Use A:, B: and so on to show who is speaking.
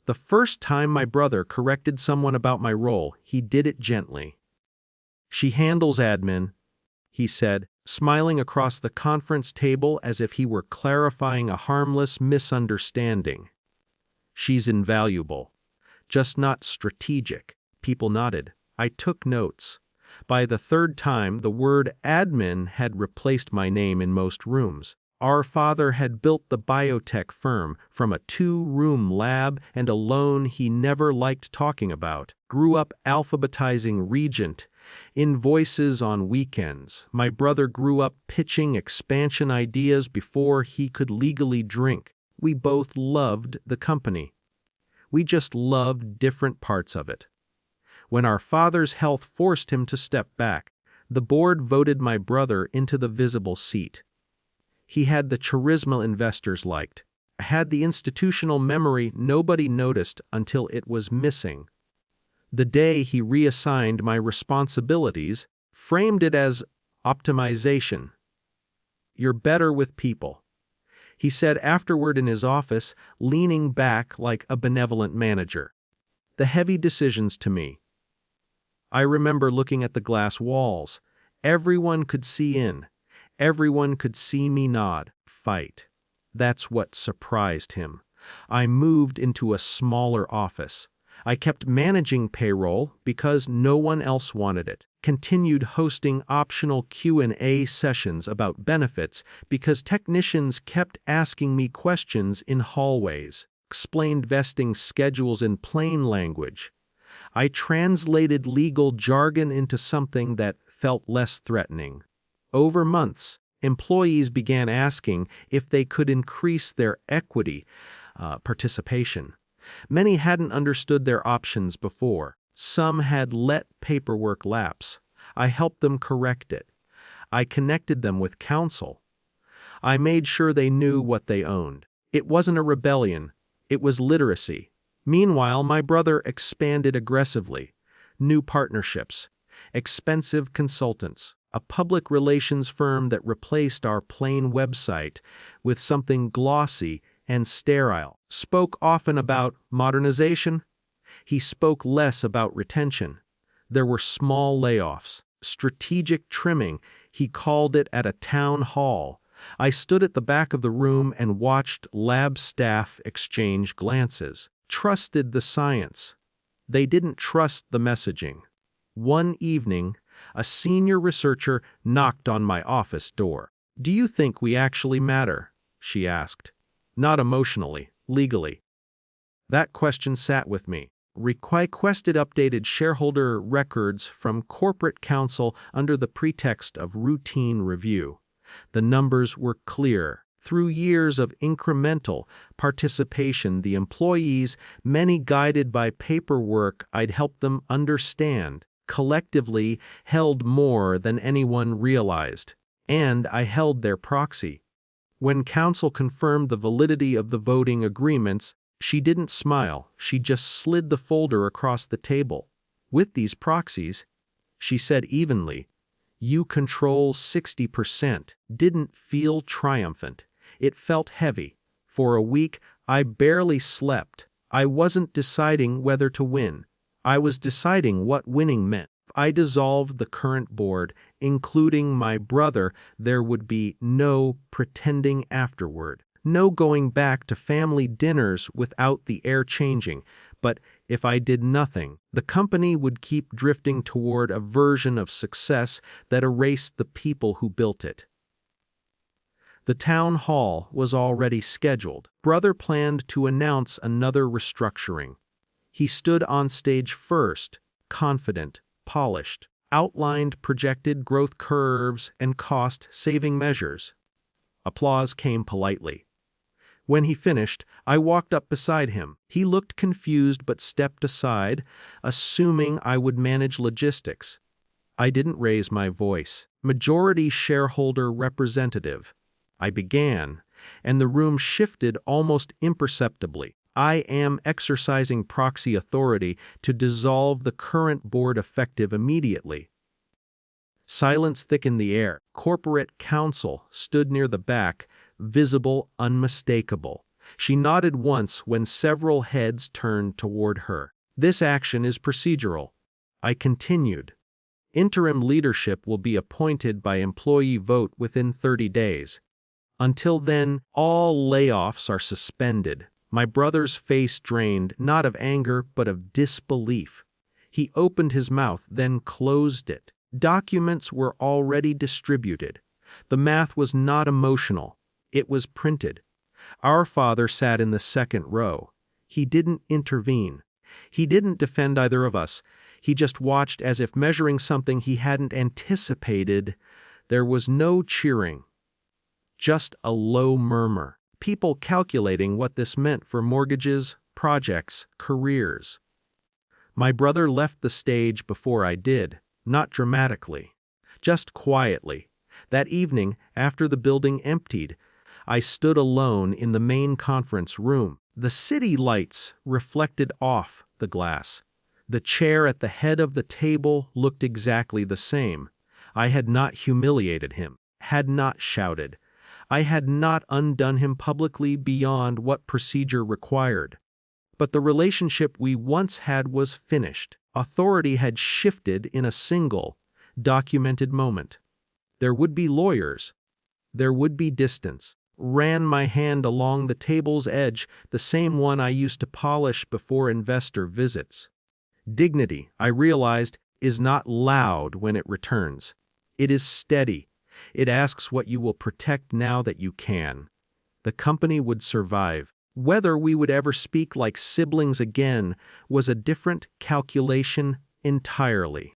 A: The first time my brother corrected someone about my role, he did it gently. "She handles admin," he said, smiling across the conference table as if he were clarifying a harmless misunderstanding. "She's invaluable. Just not strategic." People nodded. I took notes. By the third time, the word admin had replaced my name in most rooms. Our father had built the Biotech firm from a 2-room lab and a loan he never liked talking about. Grew up alphabetizing Regent, invoices on weekends. My brother grew up pitching expansion ideas before he could legally drink. We both loved the company. We just loved different parts of it. When our father's health forced him to step back, the board voted my brother into the visible seat. He had the charisma investors liked, had the institutional memory nobody noticed until it was missing. The day he reassigned my responsibilities, framed it as optimization. "You're better with people," he said afterward in his office, leaning back like a benevolent manager. The heavy decisions to me. I remember looking at the glass walls. Everyone could see in. Everyone could see me nod. Fight. That's what surprised him. I moved into a smaller office. I kept managing payroll because no one else wanted it. Continued hosting optional Q&A sessions about benefits because technicians kept asking me questions in hallways. Explained vesting schedules in plain language. I translated legal jargon into something that felt less threatening. Over months, employees began asking if they could increase their equity participation. Many hadn't understood their options before. Some had let paperwork lapse. I helped them correct it. I connected them with counsel. I made sure they knew what they owned. It wasn't a rebellion. It was literacy. Meanwhile, my brother expanded aggressively. New partnerships, expensive consultants, a public relations firm that replaced our plain website with something glossy and sterile. Spoke often about modernization. He spoke less about retention. There were small layoffs, strategic trimming, he called it at a town hall. I stood at the back of the room and watched lab staff exchange glances. Trusted the science. They didn't trust the messaging. One evening, a senior researcher knocked on my office door. "Do you think we actually matter?" she asked. "Not emotionally, legally." That question sat with me. Requested updated shareholder records from corporate counsel under the pretext of routine review. The numbers were clear. Through years of incremental participation, the employees, many guided by paperwork I'd helped them understand, collectively held more than anyone realized. And I held their proxy. When counsel confirmed the validity of the voting agreements, she didn't smile, she just slid the folder across the table. "With these proxies," she said evenly, "you control 60%. Didn't feel triumphant. It felt heavy. For a week, I barely slept. I wasn't deciding whether to win. I was deciding what winning meant. If I dissolved the current board, including my brother, there would be no pretending afterward. No going back to family dinners without the air changing. But if I did nothing, the company would keep drifting toward a version of success that erased the people who built it. The town hall was already scheduled. Brother planned to announce another restructuring. He stood on stage first, confident, polished, outlined projected growth curves and cost-saving measures. Applause came politely. When he finished, I walked up beside him. He looked confused but stepped aside, assuming I would manage logistics. I didn't raise my voice. "Majority shareholder representative," I began, and the room shifted almost imperceptibly. "I am exercising proxy authority to dissolve the current board effective immediately." Silence thickened the air. Corporate counsel stood near the back, visible, unmistakable. She nodded once when several heads turned toward her. This action is procedural. I continued. Interim leadership will be appointed by employee vote within 30 days. Until then, all layoffs are suspended. My brother's face drained, not of anger, but of disbelief. He opened his mouth, then closed it. Documents were already distributed. The math was not emotional. It was printed. Our father sat in the second row. He didn't intervene. He didn't defend either of us. He just watched as if measuring something he hadn't anticipated. There was no cheering. Just a low murmur. People calculating what this meant for mortgages, projects, careers. My brother left the stage before I did, not dramatically, just quietly. That evening, after the building emptied, I stood alone in the main conference room. The city lights reflected off the glass. The chair at the head of the table looked exactly the same. I had not humiliated him, had not shouted. I had not undone him publicly beyond what procedure required. But the relationship we once had was finished. Authority had shifted in a single, documented moment. There would be lawyers. There would be distance. Ran my hand along the table's edge, the same one I used to polish before investor visits. Dignity, I realized, is not loud when it returns. It is steady. It asks what you will protect now that you can. The company would survive. Whether we would ever speak like siblings again was a different calculation entirely.